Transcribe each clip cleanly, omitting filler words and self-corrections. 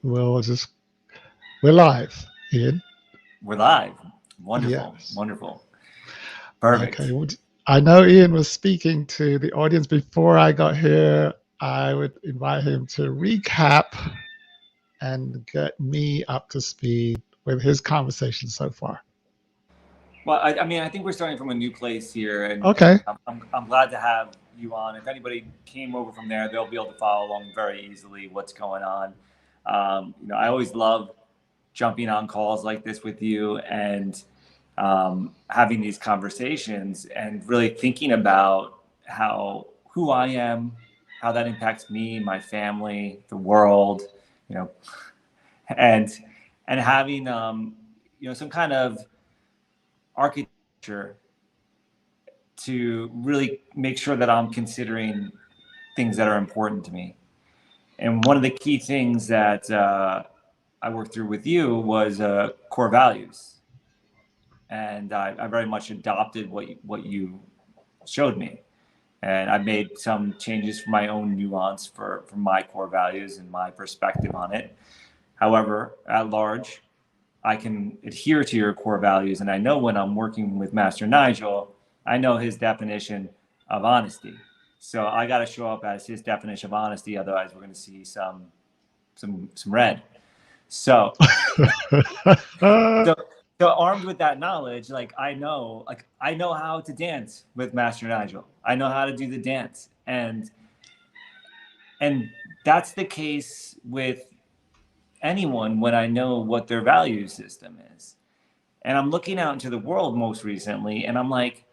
We'll just we're live, Ian. We're live. Wonderful. Yes. Wonderful. Okay. Perfect. I know Ian was speaking to the audience before I got here. I would invite him to recap and get me up to speed with his conversation so far. Well, I think we're starting from a new place here, and Okay. I'm glad to have you on. If anybody came over from there, they'll be able to follow along very easily what's going on. I always love jumping on calls like this with you and having these conversations and really thinking about who I am, how that impacts me, my family, the world, you know, and having some kind of architecture to really make sure that I'm considering things that are important to me. And one of the key things that I worked through with you was core values, and I very much adopted what you showed me, and I made some changes for my own nuance for my core values and my perspective on it. However, at large, I can adhere to your core values. And I know when I'm working with Master Nigel, I know his definition of honesty. So I got to show up as his definition of honesty. Otherwise, we're going to see some red. So, so, so armed with that knowledge, I know how to dance with Master Nigel. I know how to do the dance, and that's the case with anyone when I know what their value system is. And I'm looking out into the world most recently, and I'm like,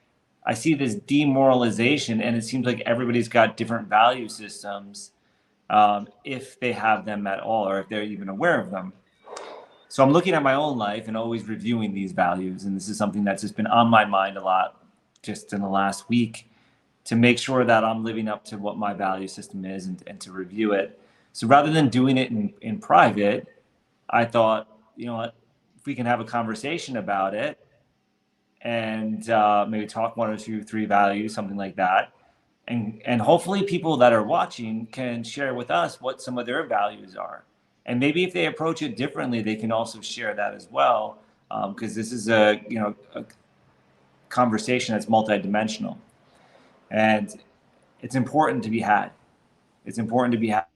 I see this demoralization, and it seems like everybody's got different value systems, if they have them at all, or if they're even aware of them. So I'm looking at my own life and always reviewing these values, and this is something that's just been on my mind a lot just in the last week, to make sure that I'm living up to what my value system is, and to review it. So rather than doing it in private, I thought, you know what, if we can have a conversation about it and maybe talk one or two, three values, something like that. And hopefully people that are watching can share with us what some of their values are. And maybe if they approach it differently, they can also share that as well. Because this is a conversation that's multidimensional. And it's important to be had. It's important to be had.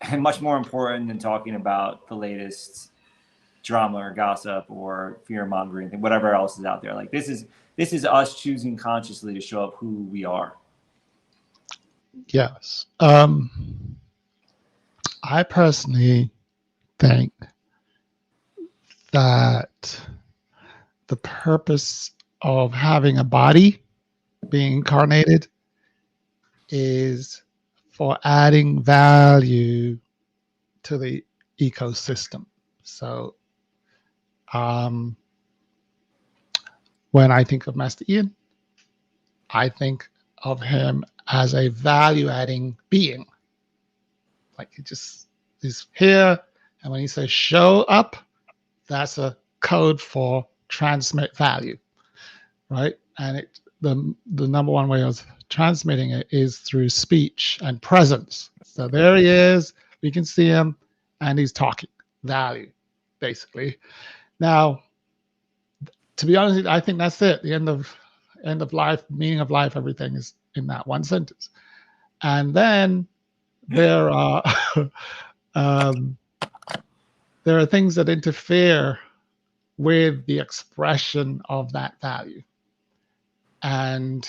And much more important than talking about the latest drama or gossip or fear mongering, whatever else is out there. Like this is us choosing consciously to show up who we are. Yes. I personally think that the purpose of having a body, being incarnated, is for adding value to the ecosystem. So when I think of Master Ian, I think of him as a value adding being. Like he just is here. And when he says show up, that's a code for transmit value, right? And the number one way of transmitting it is through speech and presence. So there he is. We can see him, and he's talking value, basically. Now, to be honest, I think that's it. The end of life, meaning of life, everything is in that one sentence. And then there are there are things that interfere with the expression of that value, and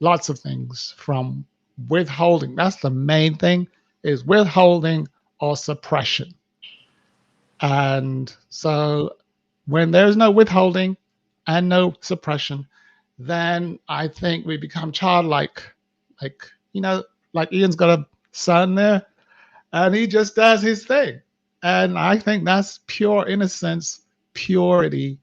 lots of things, from withholding. That's the main thing, is withholding or suppression. And so when there's no withholding and no suppression, then I think we become childlike. Like, like Ian's got a son there, and he just does his thing. And I think that's pure innocence, purity,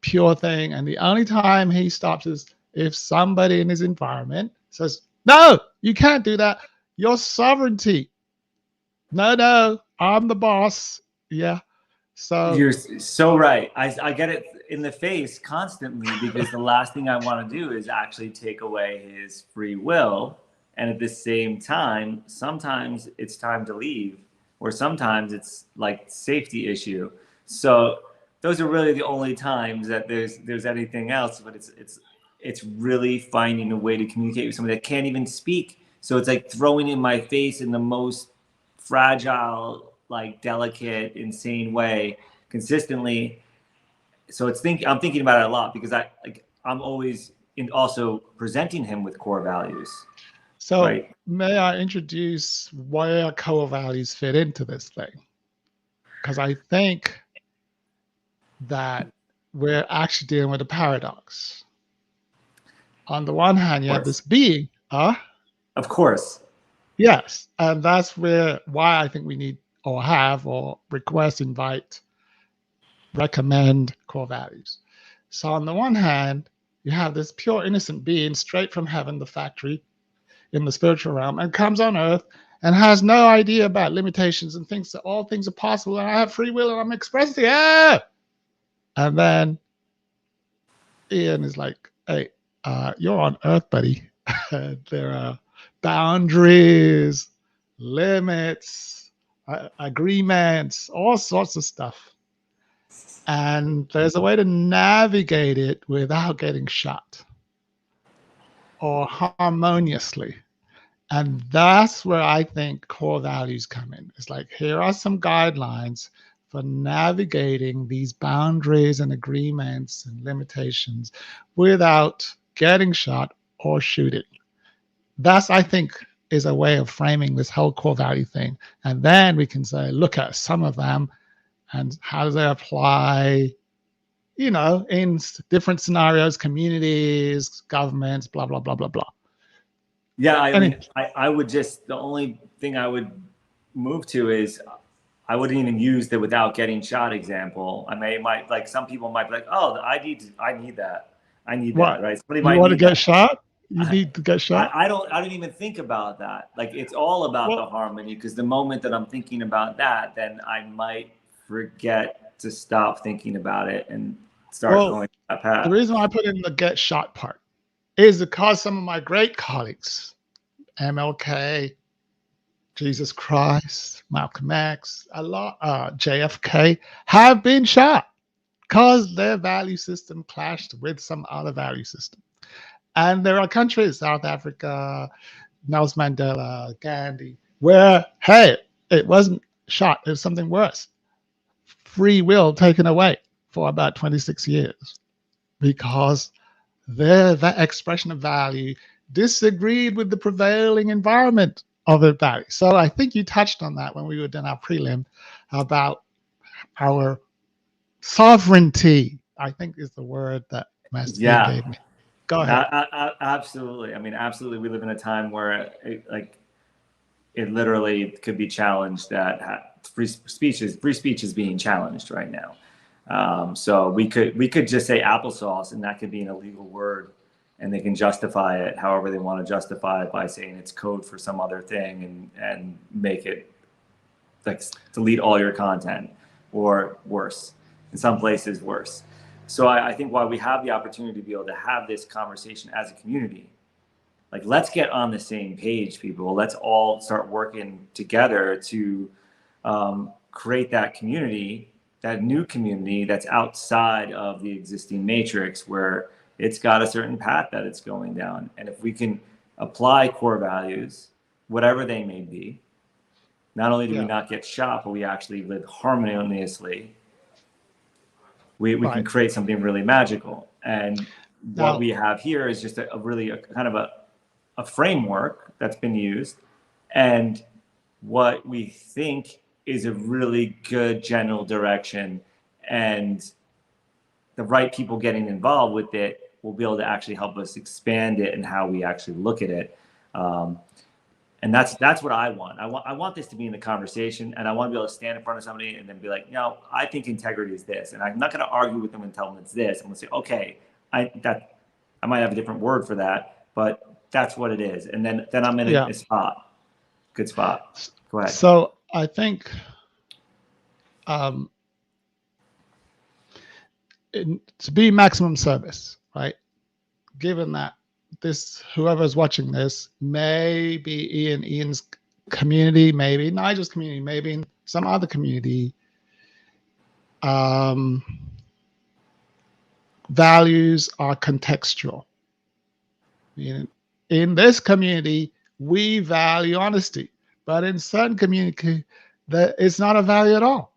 pure thing. And the only time he stops is if somebody in his environment says, no, you can't do that. Your sovereignty. No, I'm the boss. Yeah. So You're so right. I get it in the face constantly, because the last thing I want to do is actually take away his free will. And at the same time, sometimes it's time to leave or sometimes it's like safety issue. So those are really the only times that there's anything else. But it's really finding a way to communicate with somebody that can't even speak. So it's like throwing in my face in the most fragile, like delicate, insane way consistently. So I'm thinking about it a lot because I'm always also presenting him with core values. So right. May I introduce where core values fit into this thing? Because I think that we're actually dealing with a paradox. On the one hand, you have this being, of course. Yes, and that's why I think we need or have or request, invite, recommend core values. So on the one hand, you have this pure innocent being straight from heaven, the factory in the spiritual realm, and comes on earth and has no idea about limitations and thinks that all things are possible and I have free will and I'm expressing it. And then Ian is like, hey, you're on earth, buddy. There are boundaries, limits, agreements, all sorts of stuff. And there's a way to navigate it without getting shot or harmoniously. And that's where I think core values come in. It's like, here are some guidelines for navigating these boundaries and agreements and limitations without getting shot or shooting. That's, I think, is a way of framing this whole core value thing. And then we can say, look at some of them and how do they apply, in different scenarios, communities, governments, blah, blah, blah, blah, blah. Yeah, I mean, I would just, the only thing I would move to is I wouldn't even use the without getting shot example. Might like some people might be like, oh, I need that. I need that, right? Somebody might want to get shot? You need to get shot? I don't even think about that. Like, it's all about the harmony, because the moment that I'm thinking about that, then I might forget to stop thinking about it and start going that path. The reason why I put in the get shot part is because some of my great colleagues, MLK, Jesus Christ, Malcolm X, JFK, have been shot because their value system clashed with some other value system. And there are countries, South Africa, Nelson Mandela, Gandhi, where, hey, it wasn't shot, it was something worse. Free will taken away for about 26 years because that expression of value disagreed with the prevailing environment of the value. So I think you touched on that when we were doing our prelim about our sovereignty, I think is the word that Master gave me. Go ahead. Absolutely. I mean, absolutely. We live in a time where it literally could be challenged that free speech is being challenged right now. So we could just say applesauce, and that could be an illegal word, and they can justify it however they want to justify it by saying it's code for some other thing and make it like delete all your content, or worse, in some places worse. So I think while we have the opportunity to be able to have this conversation as a community, like, let's get on the same page, people. Let's all start working together to create that community, that new community that's outside of the existing matrix, where it's got a certain path that it's going down. And if we can apply core values, whatever they may be, not only do we not get shot, but we actually live harmoniously, we can create something really magical. And what we have here is just a kind of a framework that's been used, and what we think is a really good general direction, and the right people getting involved with it will be able to actually help us expand it and how we actually look at it. And that's what I want. I want this to be in the conversation, and I want to be able to stand in front of somebody and then be like, no, I think integrity is this, and I'm not going to argue with them and tell them it's this. I'm going to say, okay, I might have a different word for that, but that's what it is. And then I'm in a spot, good spot. Go ahead. So I think to be maximum service, right? Given that whoever's watching this may be Ian's community, maybe Nigel's community, maybe in some other community, values are contextual. In this community, we value honesty, but in certain community, that it's not a value at all.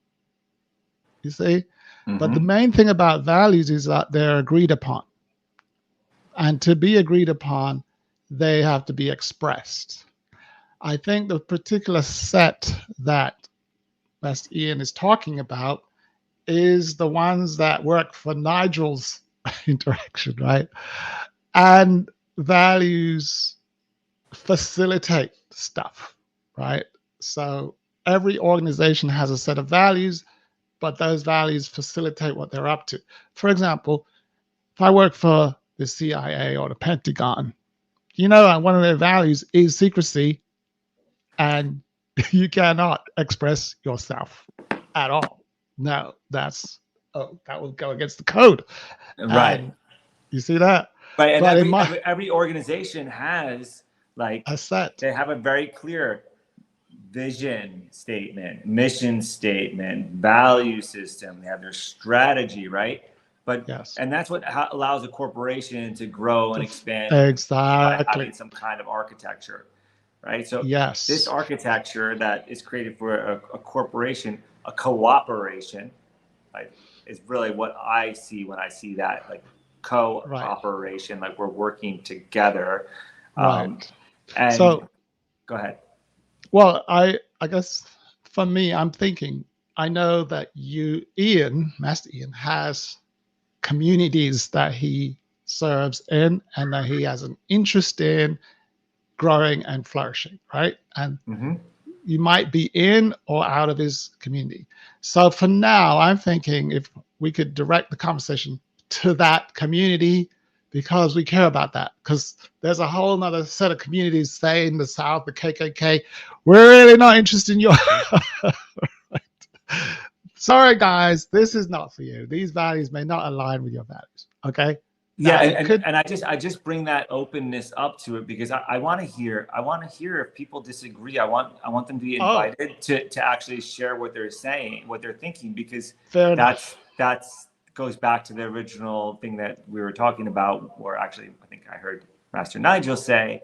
You see, but the main thing about values is that they're agreed upon, and to be agreed upon, they have to be expressed. I think the particular set that Master Ian is talking about is the ones that work for Nigel's interaction, right? And values facilitate stuff, right? So every organization has a set of values, but those values facilitate what they're up to. For example, if I work for the CIA or the Pentagon, one of their values is secrecy, and you cannot express yourself at all. No, that will go against the code. Right. And you see that? Right. And every organization has like a set. They have a very clear vision statement, mission statement, value system. They have their strategy, right? But yes. And that's what allows a corporation to grow and expand. Exactly. By having some kind of architecture, right? So yes, this architecture that is created for a corporation, a cooperation, like, is really what I see when I see that, like cooperation, like we're working together. Right. And so, go ahead. Well, I guess for me, I'm thinking, I know that Master Ian, has communities that he serves in and that he has an interest in growing and flourishing, right? And you might be in or out of his community. So for now, I'm thinking if we could direct the conversation to that community, because we care about that, because there's a whole nother set of communities, say in the South, the KKK, we're really not interested in your right. Sorry guys, this is not for you. These values may not align with your values. Okay. Yeah, and I just bring that openness up to it because I want to hear if people disagree. I want them to be invited to actually share what they're saying, what they're thinking, because that's goes back to the original thing that we were talking about, or actually I think I heard Master Nigel say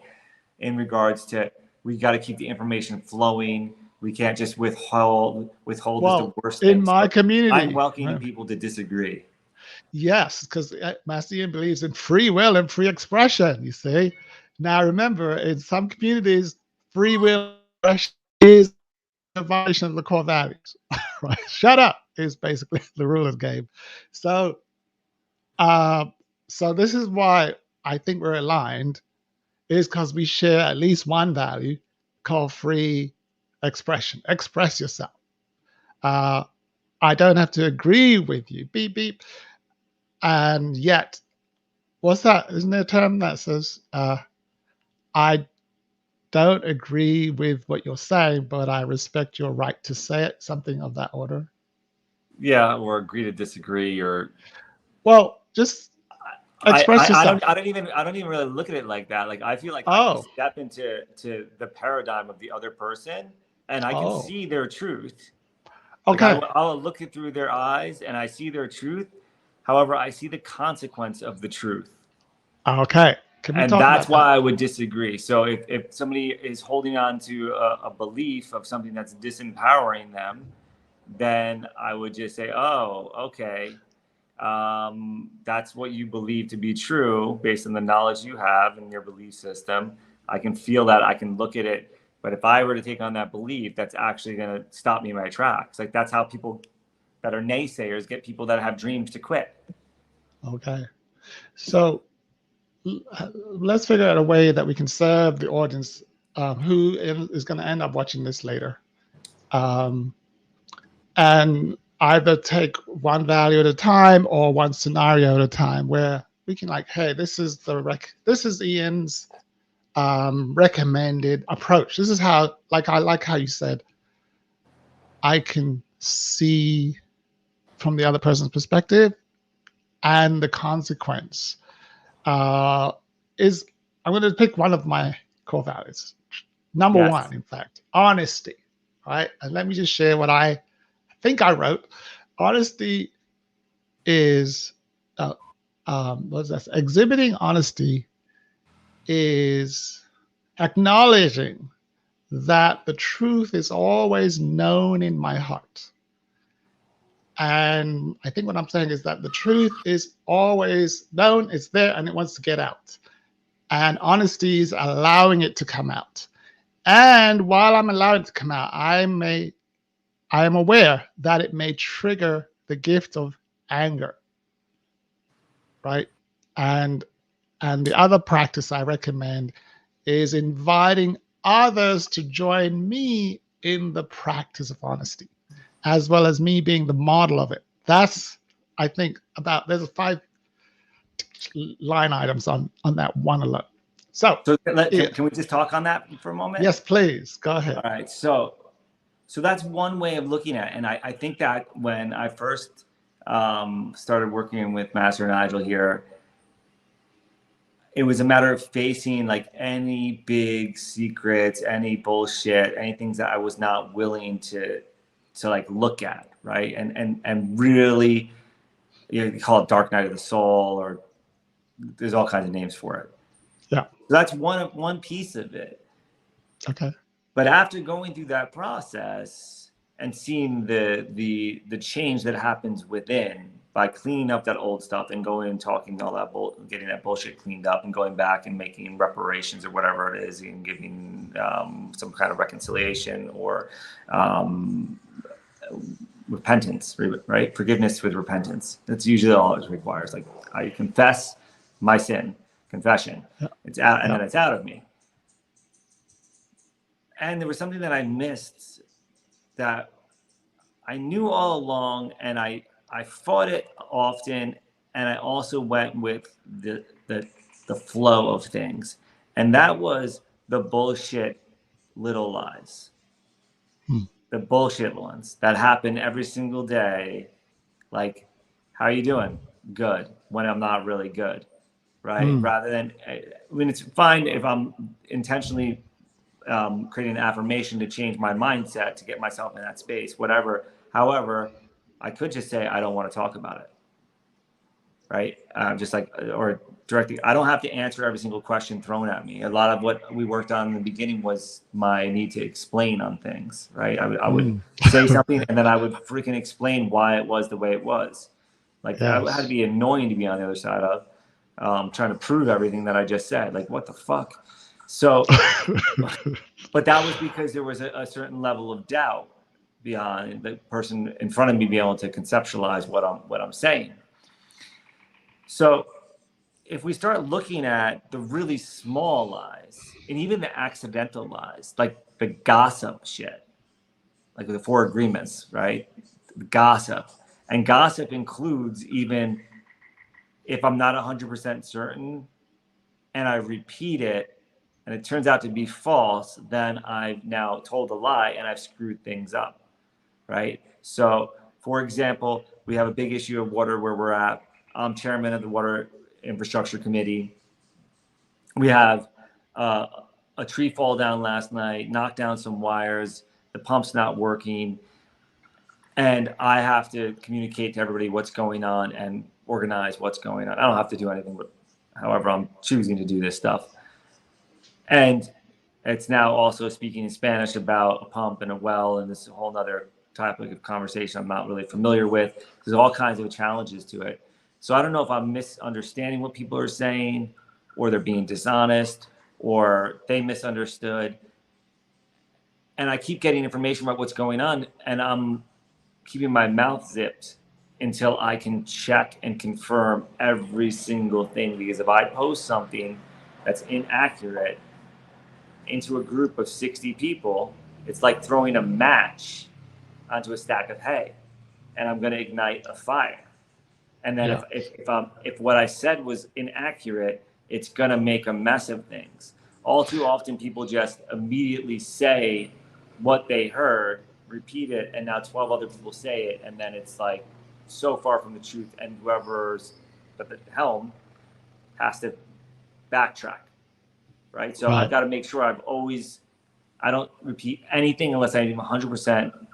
in regards to, we got to keep the information flowing. We can't just withhold is the worst thing. In my community, I'm welcoming people to disagree. Yes, because Master Ian believes in free will and free expression, you see. Now remember, in some communities, free will is a violation of the core values. Right? Shut up is basically the ruler's game. So this is why I think we're aligned, is because we share at least one value called free expression. Express yourself. I don't have to agree with you. Beep, beep. And yet, what's that? Isn't there a term that says, I don't agree with what you're saying, but I respect your right to say it, something of that order? Yeah, or agree to disagree, or just express yourself. I don't even really look at it like that. Like I feel like I can step into the paradigm of the other person, and I can see their truth. Okay. Like I'll look through their eyes, and I see their truth. However, I see the consequence of the truth. Okay. And that's why I would disagree. So if somebody is holding on to a belief of something that's disempowering them, then I would just say, oh, okay. That's what you believe to be true based on the knowledge you have in your belief system. I can feel that. I can look at it. But if I were to take on that belief, that's actually going to stop me in my tracks. Like that's how people that are naysayers get people that have dreams to quit. Okay. So let's figure out a way that we can serve the audience who is going to end up watching this later. And either take one value at a time or one scenario at a time, where we can hey, this is Ian's recommended approach. This is how, I like how you said, I can see from the other person's perspective, and the consequence is, I'm going to pick one of my core values, Number Yes. one, in fact, honesty, right? And let me just share what I think I wrote. Honesty is, what's that? Exhibiting honesty is acknowledging that the truth is always known in my heart. And I think what I'm saying is that the truth is always known, it's there, and it wants to get out. And honesty is allowing it to come out. And while I'm allowing it to come out, I am aware that it may trigger the gift of anger, right? And the other practice I recommend is inviting others to join me in the practice of honesty, as well as me being the model of it. That's, I think, about, there's 5 line items on that one alone. So yeah. Can we just talk on that for a moment? Yes, please. Go ahead. All right. So that's one way of looking at it. And I think that when I first started working with Master Nigel here, it was a matter of facing like any big secrets, any bullshit, any things that I was not willing to like look at, right? And really, you call it dark night of the soul, or there's all kinds of names for it. Yeah. So that's one piece of it. Okay. But after going through that process and seeing the change that happens within by cleaning up that old stuff and going and talking all that getting that bullshit cleaned up and going back and making reparations or whatever it is and giving some kind of reconciliation or repentance, right? Forgiveness with repentance. That's usually all it requires. Like I confess my sin, confession. Yeah. It's out, and then it's out of me. And there was something that I missed that I knew all along, and I fought it often, and I also went with the flow of things, and that was the bullshit little lies. The bullshit ones that happen every single day, like, how are you doing? Good, when I'm not really good, right? Rather than, I mean, it's fine if I'm intentionally creating an affirmation to change my mindset to get myself in that space, whatever. However, I could just say, I don't want to talk about it, right? Just like, or directly, I don't have to answer every single question thrown at me. A lot of what we worked on in the beginning was my need to explain on things, right? I would say something and then I would freaking explain why it was the way it was. Like, yes. I had to be annoying to be on the other side of, trying to prove everything that I just said. Like, what the fuck? So, but that was because there was a certain level of doubt beyond the person in front of me being able to conceptualize what I'm saying. So if we start looking at the really small lies and even the accidental lies, like the gossip shit, like the 4 agreements, right? The gossip. And gossip includes even if I'm not 100% certain and I repeat it and it turns out to be false, then I've now told a lie and I've screwed things up, right? So, for example, we have a big issue of water where we're at. I'm chairman of the Water Infrastructure Committee. We have a tree fall down last night, knocked down some wires, the pump's not working, and I have to communicate to everybody what's going on and organize what's going on. I don't have to do anything, but however, I'm choosing to do this stuff. And it's now also speaking in Spanish about a pump and a well, and this is a whole nother topic of conversation I'm not really familiar with. There's all kinds of challenges to it. So I don't know if I'm misunderstanding what people are saying, or they're being dishonest, or they misunderstood. And I keep getting information about what's going on, and I'm keeping my mouth zipped until I can check and confirm every single thing. Because if I post something that's inaccurate into a group of 60 people, it's like throwing a match onto a stack of hay, and I'm going to ignite a fire. And then if what I said was inaccurate, it's going to make a mess of things. All too often, people just immediately say what they heard, repeat it, and now 12 other people say it, and then it's like so far from the truth, and whoever's at the helm has to backtrack, right? So I've got to make sure I've always I don't repeat anything unless I'm 100%.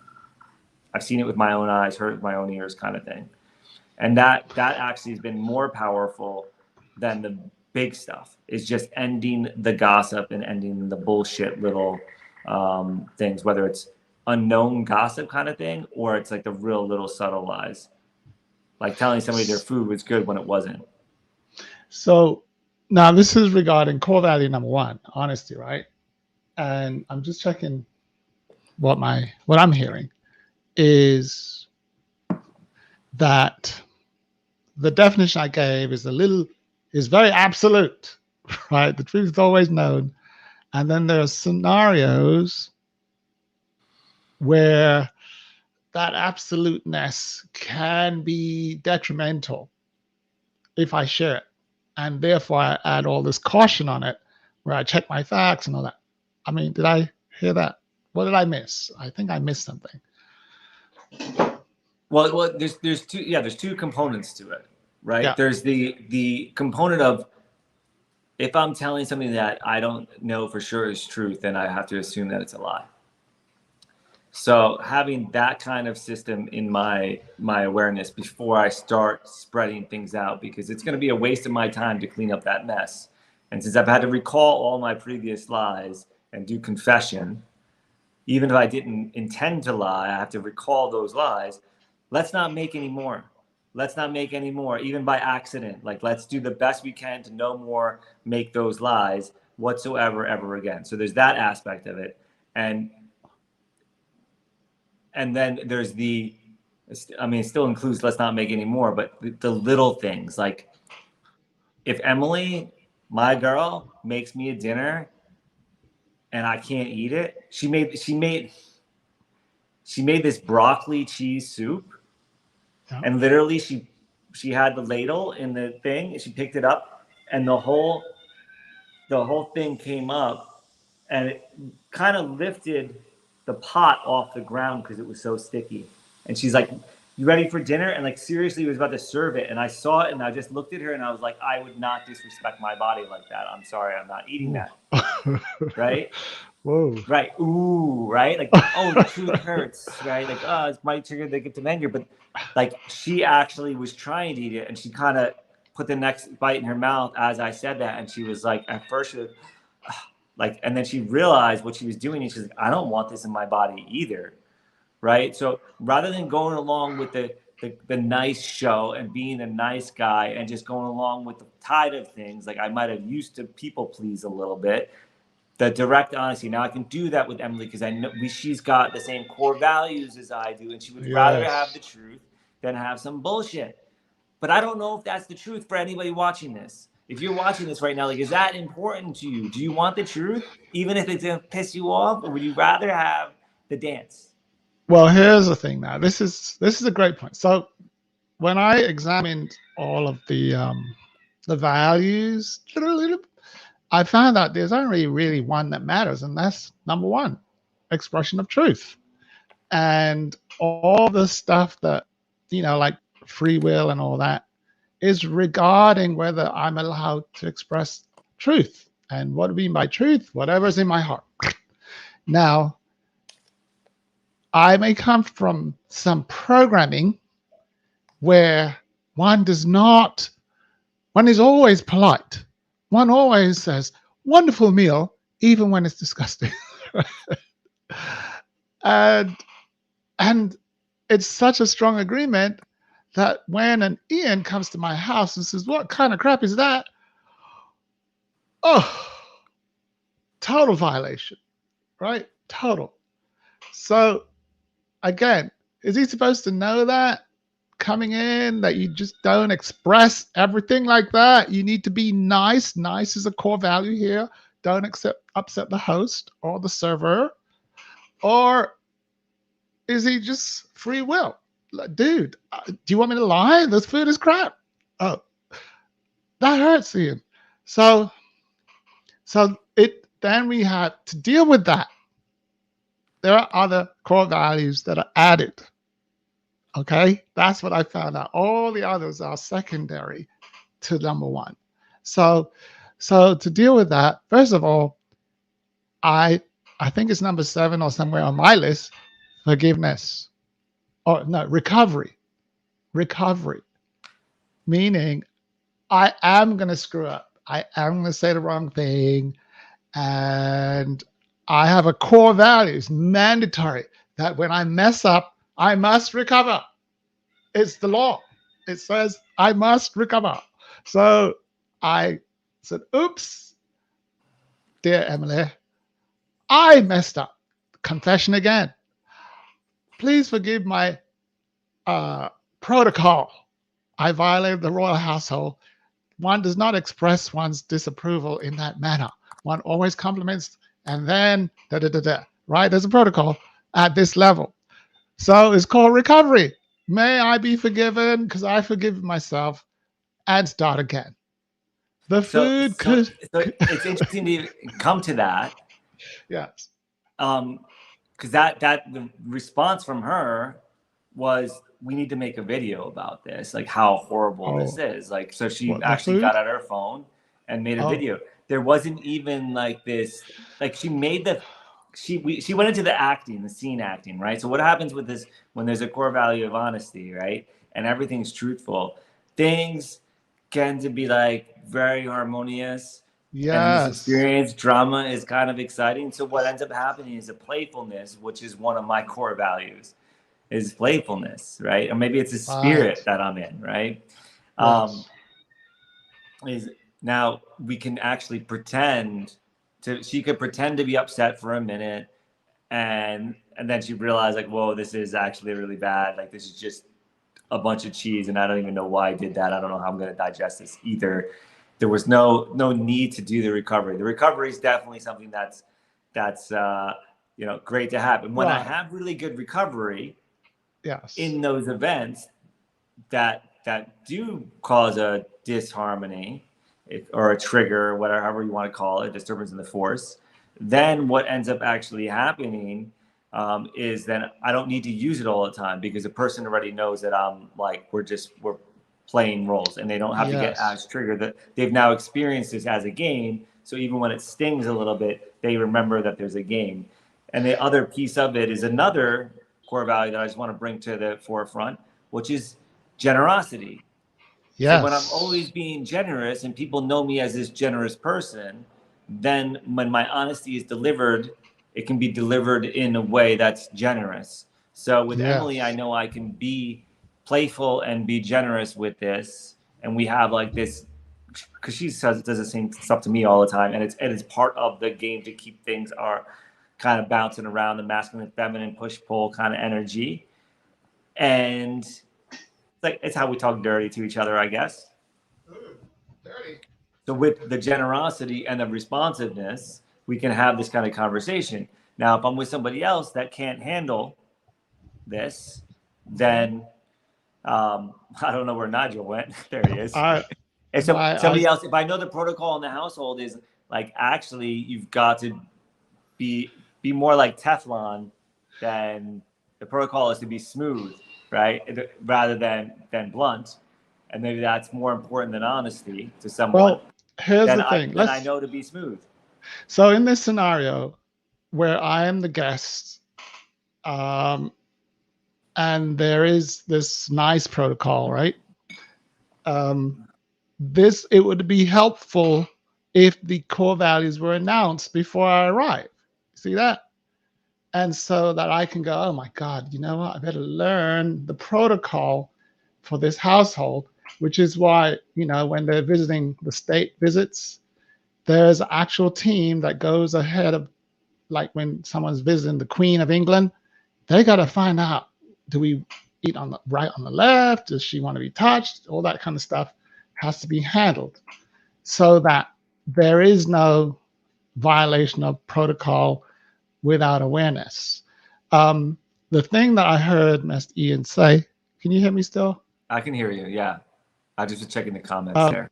I've seen it with my own eyes, heard it with my own ears, kind of thing. And that actually has been more powerful than the big stuff. Is just ending the gossip and ending the bullshit little things, whether it's unknown gossip kind of thing or it's like the real little subtle lies, like telling somebody their food was good when it wasn't. So now this is regarding core value number one, honesty, right? And I'm just checking what I'm hearing is that the definition I gave is very absolute, right? The truth is always known. And then there are scenarios where that absoluteness can be detrimental if I share it. And therefore I add all this caution on it where I check my facts and all that. I mean, did I hear that? What did I miss? I think I missed something. Well, there's two components to it, right? Yeah. There's the component of if I'm telling something that I don't know for sure is truth, then I have to assume that it's a lie. So having that kind of system in my awareness before I start spreading things out, because it's going to be a waste of my time to clean up that mess. And since I've had to recall all my previous lies and do confession, even if I didn't intend to lie, I have to recall those lies. Let's not make any more. Let's not make any more, even by accident. Like, let's do the best we can to no more make those lies whatsoever ever again. So there's that aspect of it. And then there's it still includes let's not make any more, but the little things. Like if Emily, my girl, makes me a dinner and I can't eat it, she made this broccoli cheese soup. Yeah. And literally she had the ladle in the thing and she picked it up and the whole thing came up and it kind of lifted the pot off the ground because it was so sticky. And she's like, "You ready for dinner?" And like seriously was about to serve it. And I saw it and I just looked at her and I was like, I would not disrespect my body like that. I'm sorry, I'm not eating that. Right? Whoa. Right. Ooh, right? Like, oh, the truth hurts, right? Like, oh, it might trigger the get to anger. But like she actually was trying to eat it and she kind of put the next bite in her mouth as I said that. And she was like, at first she was like, and then she realized what she was doing and she's like, I don't want this in my body either. Right. So rather than going along with the nice show and being a nice guy and just going along with the tide of things, like I might have used to people please a little bit, the direct honesty. Now I can do that with Emily because I know she's got the same core values as I do. And she would rather have the truth than have some bullshit. But I don't know if that's the truth for anybody watching this. If you're watching this right now, like, is that important to you? Do you want the truth, even if it's going to piss you off, or would you rather have the dance? Well, here's the thing now. This is a great point. So when I examined all of the values, I found out there's only really one that matters, and that's number one, expression of truth. And all the stuff that, like free will and all that, is regarding whether I'm allowed to express truth. And what do we mean by truth? Whatever's in my heart. Now, I may come from some programming where one is always polite. One always says, wonderful meal, even when it's disgusting. and it's such a strong agreement that when an Ian comes to my house and says, what kind of crap is that? Oh, total violation, right? Total. So again, is he supposed to know that coming in, that you just don't express everything like that? You need to be nice. Nice is a core value here. Don't upset the host or the server. Or is he just free will? Like, dude, do you want me to lie? This food is crap. Oh, that hurts, Ian. So then we have to deal with that. There are other core values that are added. Okay, that's what I found out. All the others are secondary to number one. So to deal with that, first of all, I I think it's number 7 or somewhere on my list, forgiveness. Or no, recovery. Recovery. Meaning I am going to screw up. I am going to say the wrong thing. And I have a core values, mandatory, that when I mess up, I must recover. It's the law. It says I must recover. So I said, oops, dear Emily, I messed up. Confession again. Please forgive my protocol. I violated the royal household. One does not express one's disapproval in that manner. One always compliments and then da da da da. Right? There's a protocol at this level. So it's called recovery. May I be forgiven because I forgive myself and start again. The food so it's interesting to come to that. Yes. Because that the response from her was, we need to make a video about this, like how horrible this is. Like, so she actually got out her phone and made a video. There wasn't even like this, like she made the, she went into the acting, the scene acting, right? So what happens with this when there's a core value of honesty, right? And everything's truthful, things tend to be like very harmonious. Yes. And in this experience, drama is kind of exciting. So what ends up happening is a playfulness, which is one of my core values, is playfulness, right? Or maybe it's a spirit that I'm in, right? Yes. Is now we can actually pretend to, she could pretend to be upset for a minute, and then she realized like, whoa, this is actually really bad. Like, this is just a bunch of cheese, and I don't even know why I did that. I don't know how I'm going to digest this either. There was no need to do the recovery. The recovery is definitely something that's great to have. And when I have really good recovery, yes, in those events that do cause a disharmony or a trigger, or whatever, however you want to call it, disturbance in the force, then what ends up actually happening is then I don't need to use it all the time, because the person already knows that I'm like, we're playing roles, and they don't have to get as triggered, that they've now experienced this as a game. So even when it stings a little bit, they remember that there's a game. And the other piece of it is another core value that I just want to bring to the forefront, which is generosity. Yes. So when I'm always being generous and people know me as this generous person, then when my honesty is delivered, it can be delivered in a way that's generous. So with Emily, I know I can be playful and be generous with this. And we have like this, because she does the same stuff to me all the time. And it's part of the game to keep things are kind of bouncing around, the masculine, feminine, push-pull kind of energy. And it's how we talk dirty to each other, I guess. Dirty. So with the generosity and the responsiveness, we can have this kind of conversation. Now, if I'm with somebody else that can't handle this, then I don't know where Nigel went. There he is. If somebody else, if I know the protocol in the household is like, actually, you've got to be more like Teflon, than the protocol is to be smooth, right? Rather than blunt. And maybe that's more important than honesty to someone. Well, here's the thing. Then I know to be smooth. So in this scenario where I am the guest, and there is this nice protocol, right? It would be helpful if the core values were announced before I arrive. See that? And so that I can go, oh my God, you know what? I better learn the protocol for this household, which is why, when they're visiting the state visits, there's an actual team that goes ahead of, like when someone's visiting the Queen of England, they got to find out, do we eat on the right, on the left? Does she want to be touched? All that kind of stuff has to be handled so that there is no violation of protocol without awareness. The thing that I heard Mr. Ian say, can you hear me still? I can hear you, yeah. I just was checking the comments there.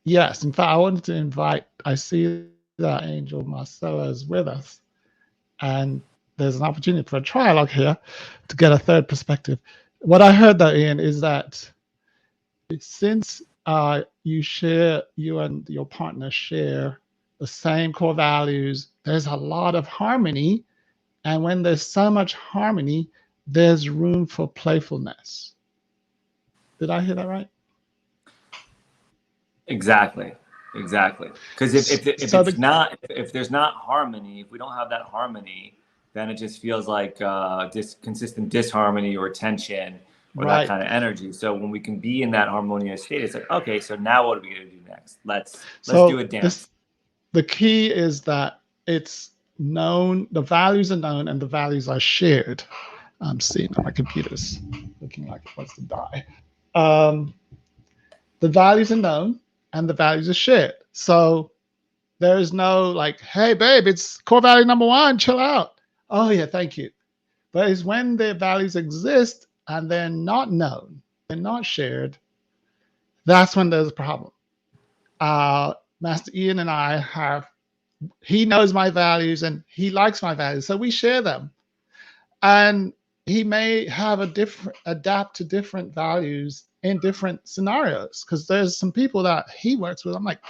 Yes, in fact, I wanted to invite, I see that Angel Marcella is with us, and there's an opportunity for a trialogue here to get a third perspective. What I heard though, Ian, is that since you and your partner share the same core values there's a lot of harmony. And when there's so much harmony, there's room for playfulness. Did I hear that right? Exactly. Exactly. Because if So it's the not, if there's not harmony, if we don't have that harmony, then it just feels like consistent disharmony or tension or that right. kind of energy. So when we can be in that harmonious state, it's like, okay, so now what are we going to do next? Let's do So a dance. this the key is that it's known, the values are known and the values are shared. I'm seeing that my computer's looking like it wants to die. Um, the values are known and the values are shared. So there is no like, hey, babe, it's core value number one, chill out. Oh, yeah, thank you. But it's when their values exist and they're not known, they're not shared, that's when there's a problem. Master Ian and I have, he knows my values and he likes my values, so we share them. And he may have a different, adapt to different values in different scenarios because there's some people that he works with. I'm like,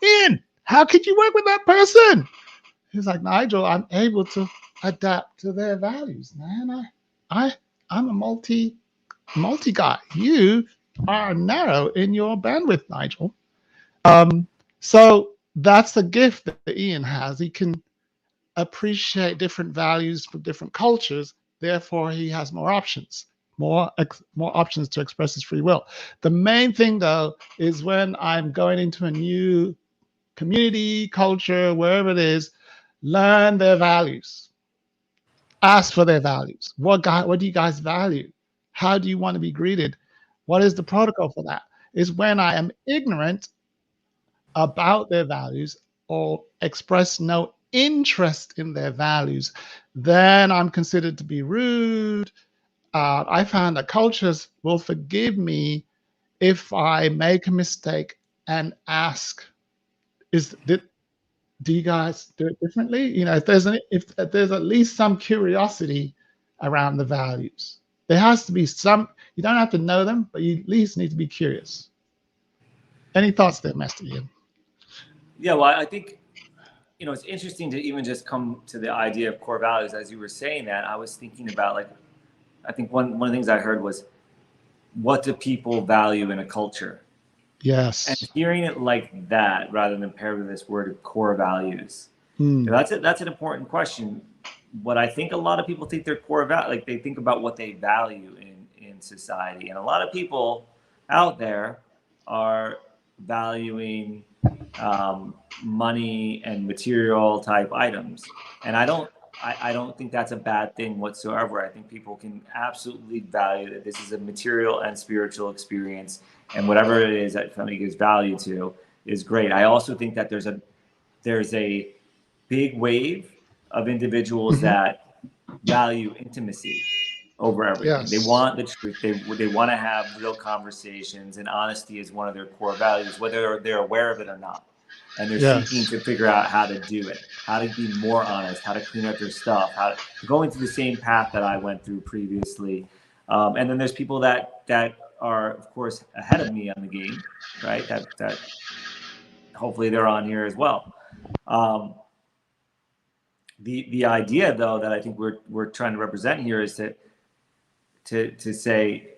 Ian, how could you work with that person? He's like, Nigel, I'm able to adapt to their values, man. I'm a multi guy. You are narrow in your bandwidth, Nigel. So that's the gift that Ian has. He can appreciate different values from different cultures. Therefore, he has more options, more options to express his free will. The main thing, though, is when I'm going into a new community, culture, wherever it is, learn their values. Ask for their values. What do you guys value? How do you want to be greeted? What is the protocol for that? Is when I am ignorant about their values or express no interest in their values, then I'm considered to be rude. I found that cultures will forgive me if I make a mistake and ask, "Is did do you guys do it differently?" You know, if there's at least some curiosity around the values, there has to be some. You don't have to know them, but you at least need to be curious. Any thoughts there, Master Ian? Yeah, well, I think, it's interesting to even just come to the idea of core values. As you were saying that, I was thinking about, like, I think one of the things I heard was, what do people value in a culture? And Yes. hearing it like that, rather than paired with this word of core values, Mm. that's an important question. What I think a lot of people think their core value, like they think about what they value in society, and a lot of people out there are valuing money and material type items, and I don't think that's a bad thing whatsoever. I think people can absolutely value that this is a material and spiritual experience, and whatever it is that somebody gives value to is great. I also think that there's a big wave of individuals Hmm. that value intimacy over everything. They Yes. want the truth. They want to have real conversations, and honesty is one of their core values, whether they're aware of it or not. And they're seeking Yes. to figure out how to do it, how to be more honest, how to clean up their stuff, how to going through the same path that I went through previously. And then there's people that are, of course, ahead of me on the game, right? That hopefully they're on here as well. Um, the idea, though, that I think we're trying to represent here is to say,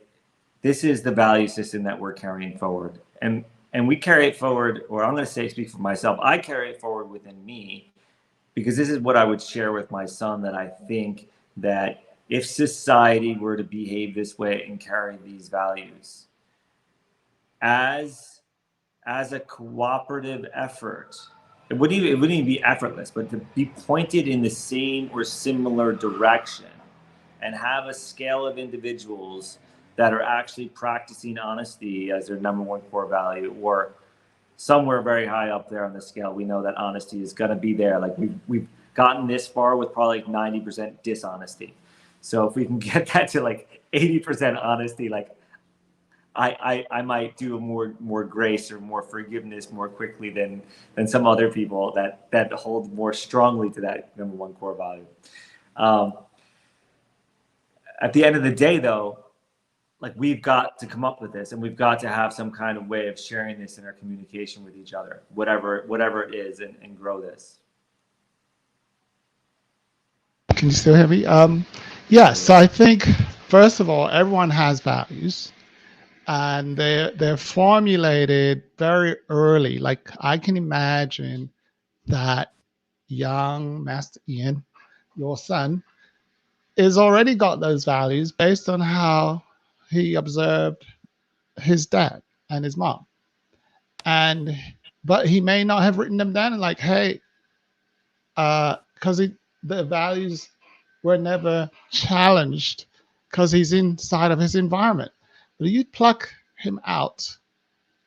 this is the value system that we're carrying forward, and we carry it forward, or I'm going to say, speak for myself, I carry it forward within me, because this is what I would share with my son, that I think that if society were to behave this way and carry these values as a cooperative effort, it wouldn't even be effortless, but to be pointed in the same or similar direction, and have a scale of individuals that are actually practicing honesty as their number one core value, or somewhere very high up there on the scale. We know that honesty is going to be there. Like, we've gotten this far with probably like 90% dishonesty. So if we can get that to like 80% honesty, like, I might do more grace or more forgiveness more quickly than some other people that hold more strongly to that number one core value. At the end of the day, though, like, we've got to come up with this, and we've got to have some kind of way of sharing this in our communication with each other, whatever it is, and grow this. Can you still hear me? Yeah. So I think first of all, everyone has values, and they're formulated very early. Like I can imagine that young Master Ian, your son, is already got those values based on how he observed his dad and his mom, and but he may not have written them down and like, hey, because the values were never challenged because he's inside of his environment. But you pluck him out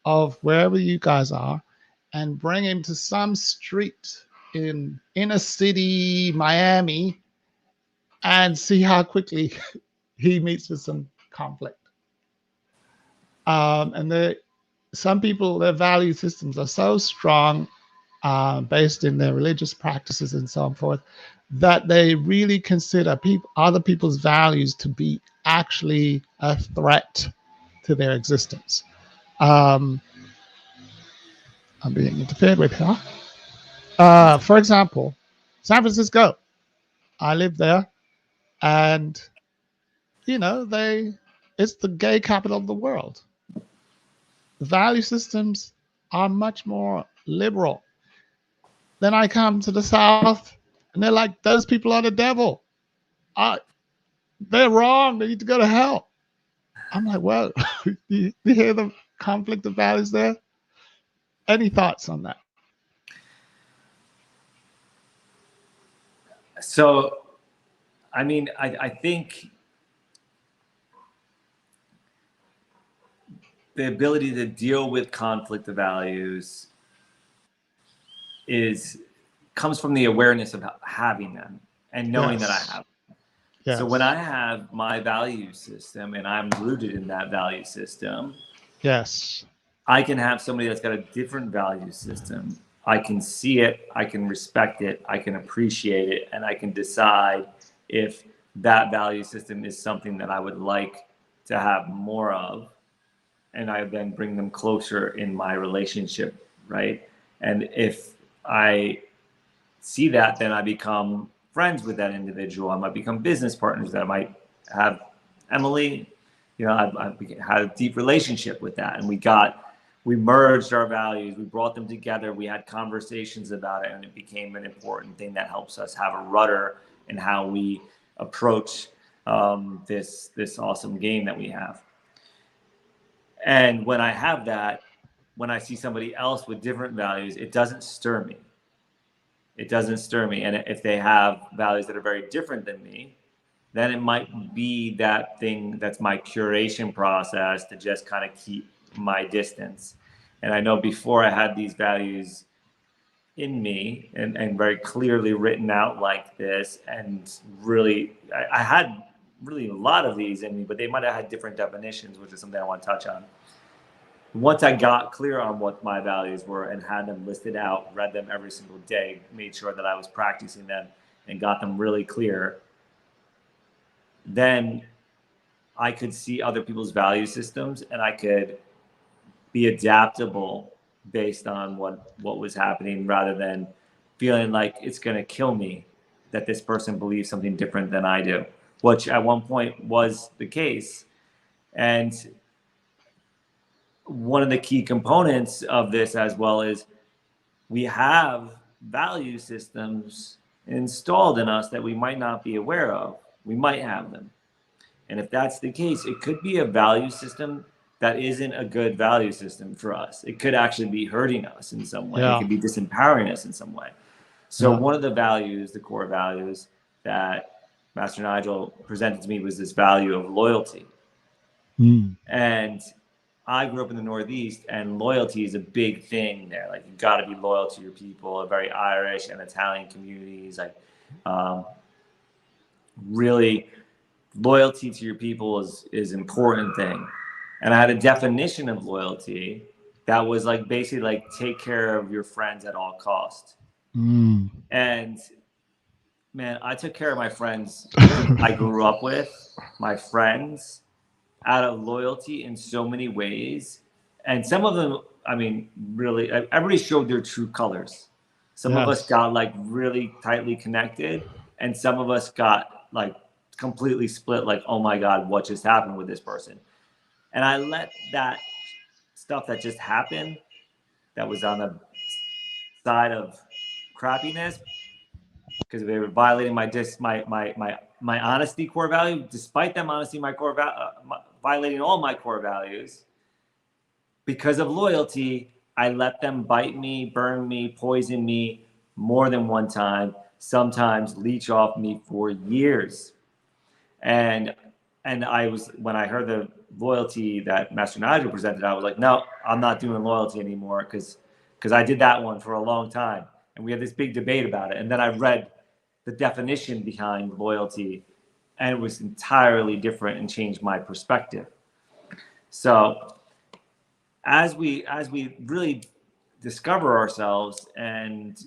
of wherever you guys are and bring him to some street in inner city Miami and see how quickly he meets with some conflict. And some people, their value systems are so strong, based in their religious practices and so forth, that they really consider other people's values to be actually a threat to their existence. Um, I'm being interfered with here. For example, San Francisco. I live there, and it's the gay capital of the world. The value systems are much more liberal. Then I come to the South, and they're like, those people are the devil. They're wrong. They need to go to hell. I'm like, well, you hear the conflict of values there? Any thoughts on that? So, I mean, I think the ability to deal with conflict of values comes from the awareness of having them and knowing that I have them. Yes. So when I have my value system and I'm rooted in that value system, yes, I can have somebody that's got a different value system. I can see it, I can respect it, I can appreciate it, and I can decide if that value system is something that I would like to have more of. And I then bring them closer in my relationship, right? And if I see that, then I become friends with that individual. I might become business partners. That I might have Emily, I had a deep relationship with that. And we merged our values. We brought them together. We had conversations about it, and it became an important thing that helps us have a rudder in how we approach this awesome game that we have. And when I have that, when I see somebody else with different values, it doesn't stir me. It doesn't stir me. And if they have values that are very different than me, then it might be that thing that's my curation process to just kind of keep my distance. And I know before I had these values in me and very clearly written out like this, and really, I had really a lot of these in me, but they might have had different definitions, which is something I want to touch on. Once I got clear on what my values were and had them listed out, read them every single day, made sure that I was practicing them and got them really clear, then I could see other people's value systems and I could be adaptable based on what was happening, rather than feeling like it's going to kill me that this person believes something different than I do, which at one point was the case. And one of the key components of this as well is we have value systems installed in us that we might not be aware of. We might have them. And if that's the case, it could be a value system that isn't a good value system for us. It could actually be hurting us in some way. Yeah. It could be disempowering us in some way. So one of the values, the core values that Master Nigel presented to me was this value of loyalty. And I grew up in the Northeast, and loyalty is a big thing there. Like, you got to be loyal to your people. Very Irish and Italian communities, like really loyalty to your people is an important thing. And I had a definition of loyalty that was like basically like take care of your friends at all costs. And man, I took care of my friends I grew up with, my friends, out of loyalty in so many ways. And some of them, I mean, really, everybody showed their true colors. Some of us got like really tightly connected, and some of us got like completely split, like, oh my God, what just happened with this person? And I let that stuff that just happened, that was on the side of crappiness, because they were violating my honesty core value, despite them honesty my core violating all my core values. Because of loyalty, I let them bite me, burn me, poison me more than one time, sometimes leech off me for years. And I was, when I heard the loyalty that Master Nigel presented, I was like, no, I'm not doing loyalty anymore, because I did that one for a long time. And we had this big debate about it. And then I read the definition behind loyalty, and it was entirely different and changed my perspective. So as we really discover ourselves and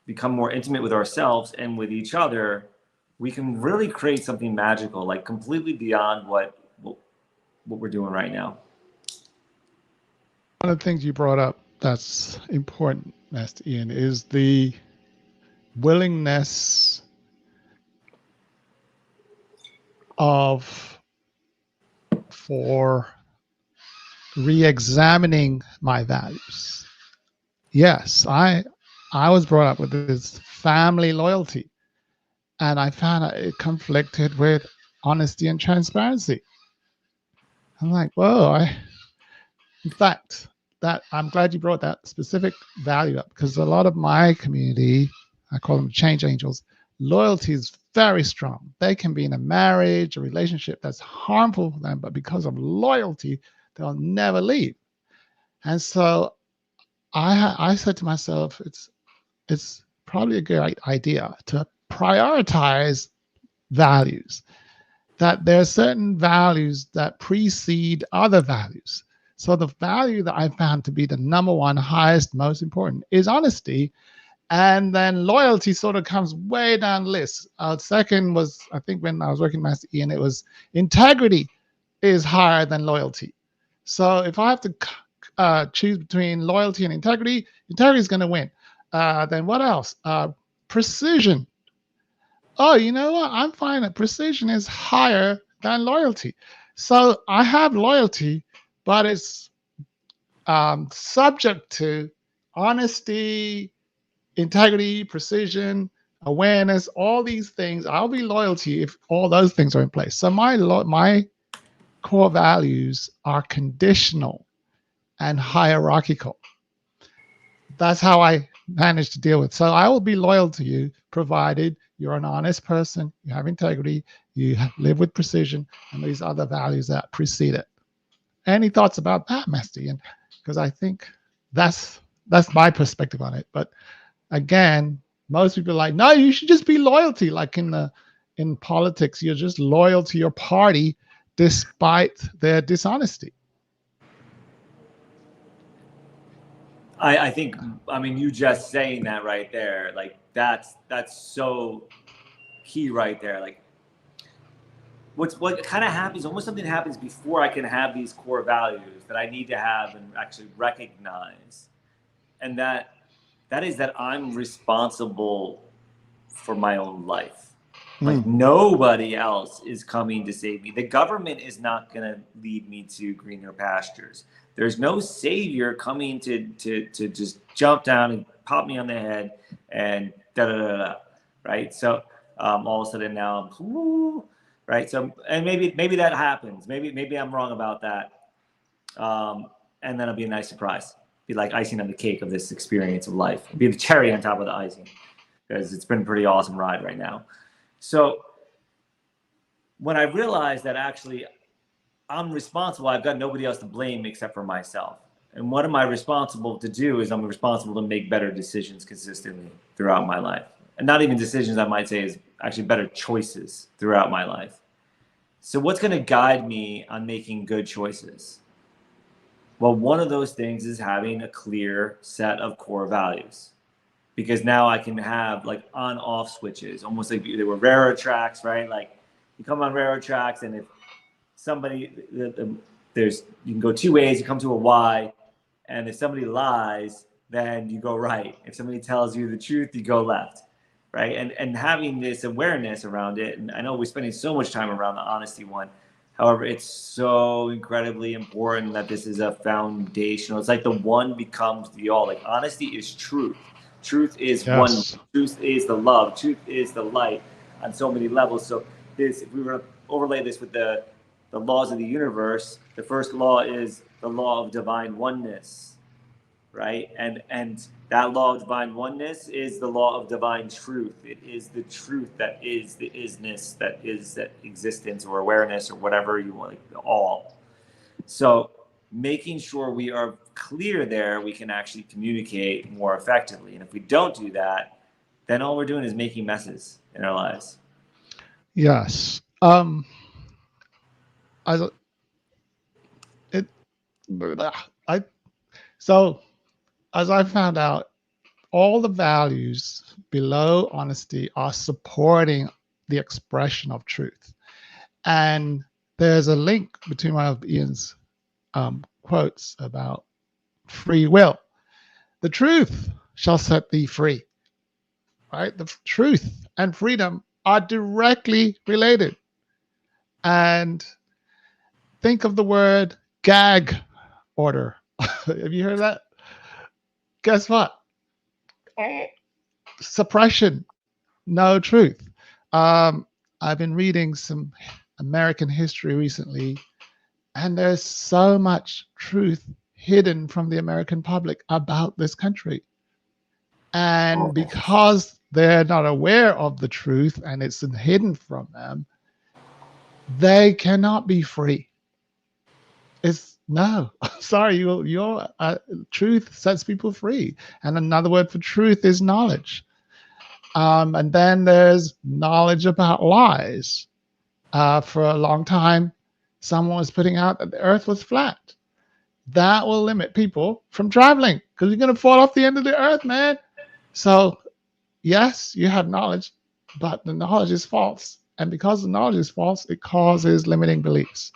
become more intimate with ourselves and with each other, we can really create something magical, like completely beyond what we're doing right now. One of the things you brought up that's important, Master Ian, is the willingness for re-examining my values. Yes, I was brought up with this family loyalty, and I found it conflicted with honesty and transparency. I'm like, whoa, in fact, that I'm glad you brought that specific value up, because a lot of my community, I call them change angels, loyalty is very strong. They can be in a marriage, a relationship that's harmful for them, but because of loyalty, they'll never leave. And so I said to myself, it's probably a good idea to prioritize values, that there are certain values that precede other values. So the value that I found to be the number one, highest, most important is honesty. And then loyalty sort of comes way down the list. Second was, I think when I was working Master Ian, it was integrity is higher than loyalty. So if I have to choose between loyalty and integrity, integrity is going to win. Then what else? Precision. Oh, you know what? I'm finding that precision is higher than loyalty. So I have loyalty, but it's subject to honesty, integrity, precision, awareness, all these things. I'll be loyalty if all those things are in place. So my core values are conditional and hierarchical. That's how I manage to deal with. So I will be loyal to you, provided you're an honest person, you have integrity, you live with precision, and these other values that precede it. Any thoughts about that, Master Ian? Because I think that's my perspective on it. But again, most people are like, no, you should just be loyalty. Like in politics, you're just loyal to your party despite their dishonesty. I think, I mean, you just saying that right there, like that's so key right there. Like what kind of happens, almost something happens before I can have these core values that I need to have and actually recognize. And that is that I'm responsible for my own life. Like nobody else is coming to save me. The government is not going to lead me to greener pastures. There's no savior coming to just jump down and pop me on the head and right? So all of a sudden now I'm right. So and maybe that happens. Maybe I'm wrong about that. And then it'll be a nice surprise. Be like icing on the cake of this experience of life. It'll be the cherry on top of the icing, because it's been a pretty awesome ride right now. So when I realized that actually I'm responsible, I've got nobody else to blame except for myself. And what am I responsible to do is I'm responsible to make better decisions consistently throughout my life. And not even decisions, I might say, is actually better choices throughout my life. So what's going to guide me on making good choices? Well, one of those things is having a clear set of core values. Because now I can have like on-off switches, almost like they were railroad tracks, right? Like you come on railroad tracks, and if somebody, you can go two ways, you come to a Y, and if somebody lies, then you go right. If somebody tells you the truth, you go left. right? And having this awareness around it. And I know we're spending so much time around the honesty one. However, it's so incredibly important that this is a foundational. It's like the one becomes the all. Like honesty is truth. Truth is one. Yes. Truth is the love. Truth is the light on so many levels. So this, if we were to overlay this with the laws of the universe, the first law is the law of divine oneness, right? And that law of divine oneness is the law of divine truth. It is the truth that is the isness, that is that existence or awareness or whatever you want, like all. So making sure we are clear there, we can actually communicate more effectively. And if we don't do that, then all we're doing is making messes in our lives. Yes. So as I found out, all the values below honesty are supporting the expression of truth. And there's a link between one of Ian's quotes about free will. The truth shall set thee free, right? The truth and freedom are directly related. And think of the word gag order. Have you heard of that? Guess what? Suppression, no truth. I've been reading some American history recently, and there's so much truth hidden from the American public about this country. And because they're not aware of the truth and it's hidden from them, they cannot be free. It's no, sorry, your truth sets people free. And another word for truth is knowledge. And then there's knowledge about lies. For a long time, someone was putting out that the earth was flat. That will limit people from traveling because you're going to fall off the end of the earth, man. So yes, you have knowledge, but the knowledge is false. And because the knowledge is false, it causes limiting beliefs.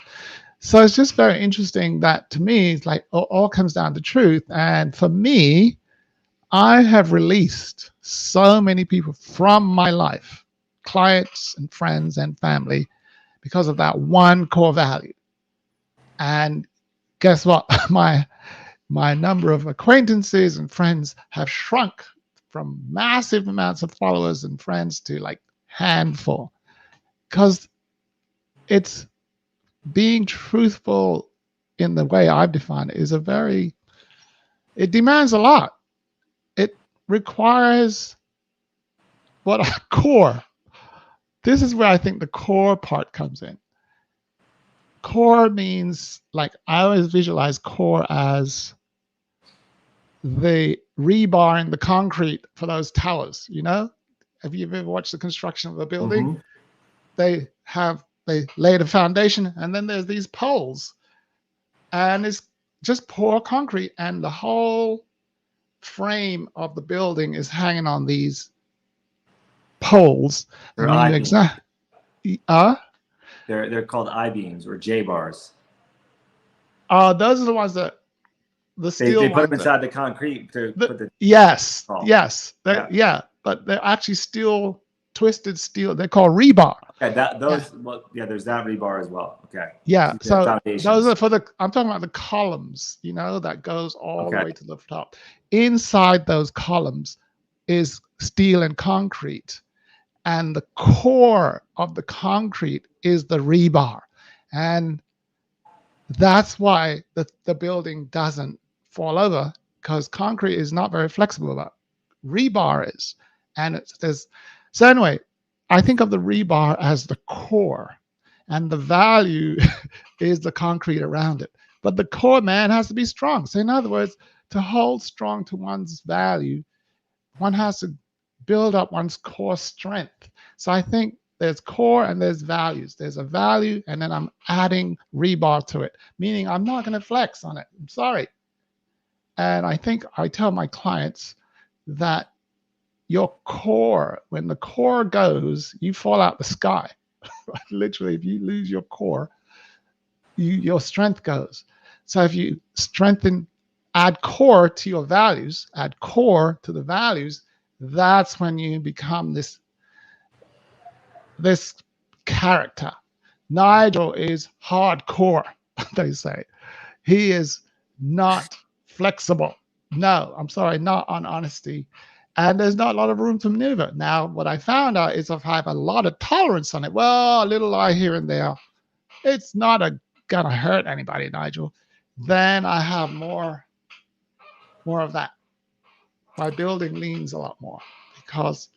So it's just very interesting that to me, it's like all comes down to truth. And for me, I have released so many people from my life, clients and friends and family, because of that one core value. And guess what? My number of acquaintances and friends have shrunk from massive amounts of followers and friends to like handful, because it's being truthful in the way I've defined it is it demands a lot. It requires what a core. This is where I think the core part comes in. Core means, like, I always visualize core as the rebar in the concrete for those towers, you know? Have you ever watched the construction of a building? Mm-hmm. They lay the foundation, and then there's these poles, and it's just pour concrete, and the whole frame of the building is hanging on these poles. They're called I-beams or J-bars. Those are the ones that the steel. They put them inside the concrete to put the. Yes, but they're actually steel, twisted steel. They're called rebar. Okay, there's that rebar as well. Okay. Yeah, so those are for I'm talking about the columns, you know, that goes all the way to the top. Inside those columns is steel and concrete, and the core of the concrete is the rebar, and that's why the building doesn't fall over, because concrete is not very flexible, but rebar is. And so anyway, I think of the rebar as the core, and the value is the concrete around it. But the core, man, has to be strong. So in other words, to hold strong to one's value, one has to build up one's core strength. So I think there's core and there's values. There's a value, and then I'm adding rebar to it, meaning I'm not going to flex on it. I'm sorry. And I think I tell my clients that your core, when the core goes, you fall out the sky. Literally, if you lose your core, your strength goes. So if you add core to your values, add core to the values, that's when you become this character. Nigel is hardcore, they say. He is not flexible. No, I'm sorry, not on honesty. And there's not a lot of room to maneuver. Now, what I found out is if I have a lot of tolerance on it, well, a little lie here and there, it's not gonna hurt anybody, Nigel. Then I have more of that. My building leans a lot more because,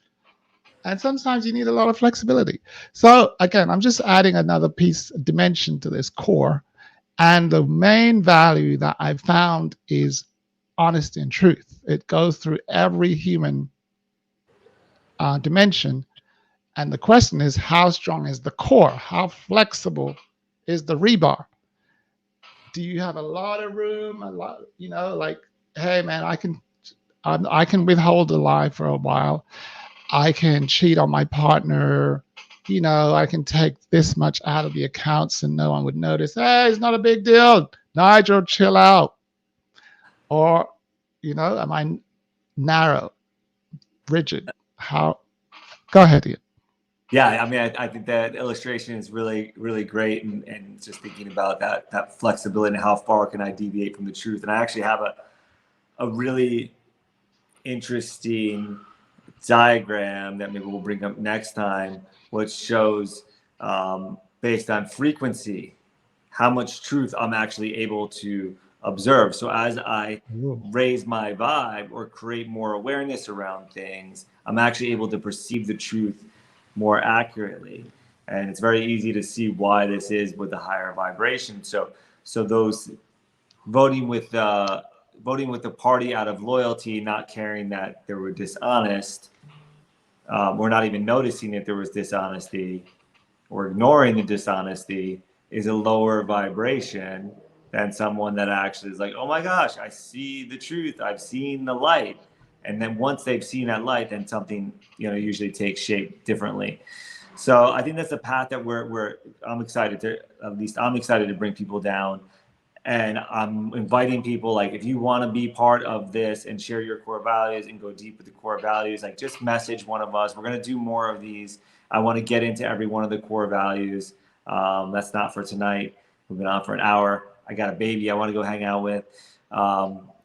and sometimes you need a lot of flexibility. So again, I'm just adding another dimension to this core. And the main value that I've found is honesty and truth. It goes through every human dimension. And the question is, how strong is the core? How flexible is the rebar? Do you have a lot of room? A lot, like, hey man, I can withhold a lie for a while. I can cheat on my partner. I can take this much out of the accounts and no one would notice. Hey, it's not a big deal. Nigel, chill out. Or, am I narrow, rigid? How? Go ahead, Ian. Yeah, I mean, I think that illustration is really, really great, and just thinking about that flexibility and how far can I deviate from the truth. And I actually have a really interesting diagram that maybe we'll bring up next time, which shows based on frequency how much truth I'm actually able to observe. So as I raise my vibe or create more awareness around things, I'm actually able to perceive the truth more accurately. And it's very easy to see why this is with the higher vibration. So those voting with the party out of loyalty, not caring that they were dishonest, or not even noticing that there was dishonesty, or ignoring the dishonesty, is a lower vibration than someone that actually is like, oh my gosh, I see the truth, I've seen the light. And then once they've seen that light, then something usually takes shape differently. So I think that's a path that I'm excited to bring people down. And I'm inviting people, like, if you want to be part of this and share your core values and go deep with the core values, like, just message one of us. We're going to do more of these. I want to get into every one of the core values. That's not for tonight. We've been on for an hour. I got a baby I want to go hang out with.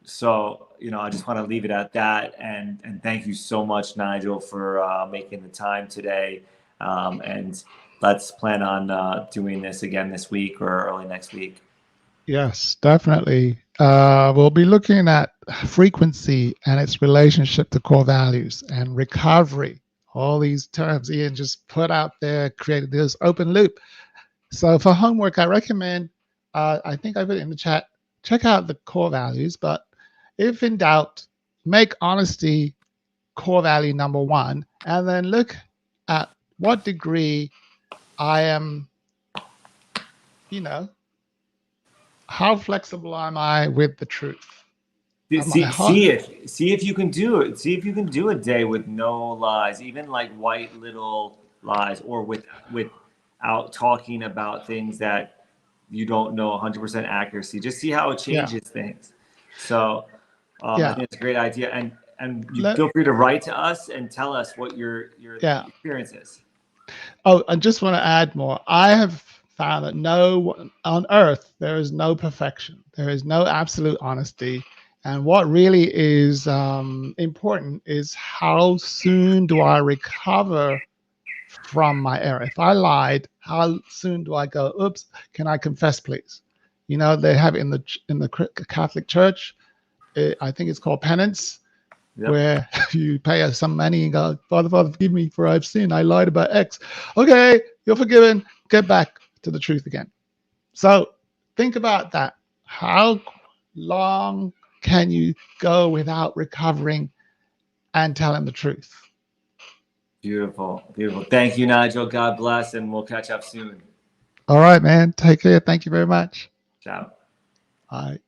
So, I just want to leave it at that. And thank you so much, Nigel, for making the time today. And let's plan on doing this again this week or early next week. Yes, definitely. We'll be looking at frequency and its relationship to core values and recovery. All these terms Ian just put out there, created this open loop. So for homework, I recommend, I think I put it in the chat, check out the core values, but if in doubt, make honesty core value number one, and then look at what degree I am, how flexible am I with the truth? See if you can do it. See if you can do a day with no lies, even like white little lies, or without talking about things that you don't know 100% accuracy. Just see how it changes things. So I think it's a great idea. And you feel free to write to us and tell us what your experience is. Oh, I just want to add more. I have found that on earth, there is no perfection. There is no absolute honesty. And what really is important is how soon do I recover from my error? If I lied, how soon do I go, oops, can I confess, please? They have in the Catholic Church, I think it's called penance, where you pay some money and go, Father, forgive me for I've sinned. I lied about X. Okay, you're forgiven. Get back to the truth again. So think about that. How long can you go without recovering and telling the truth? Beautiful. Thank you, Nigel. God bless, and we'll catch up soon. All right, man. Take care. Thank you very much. Ciao. All right.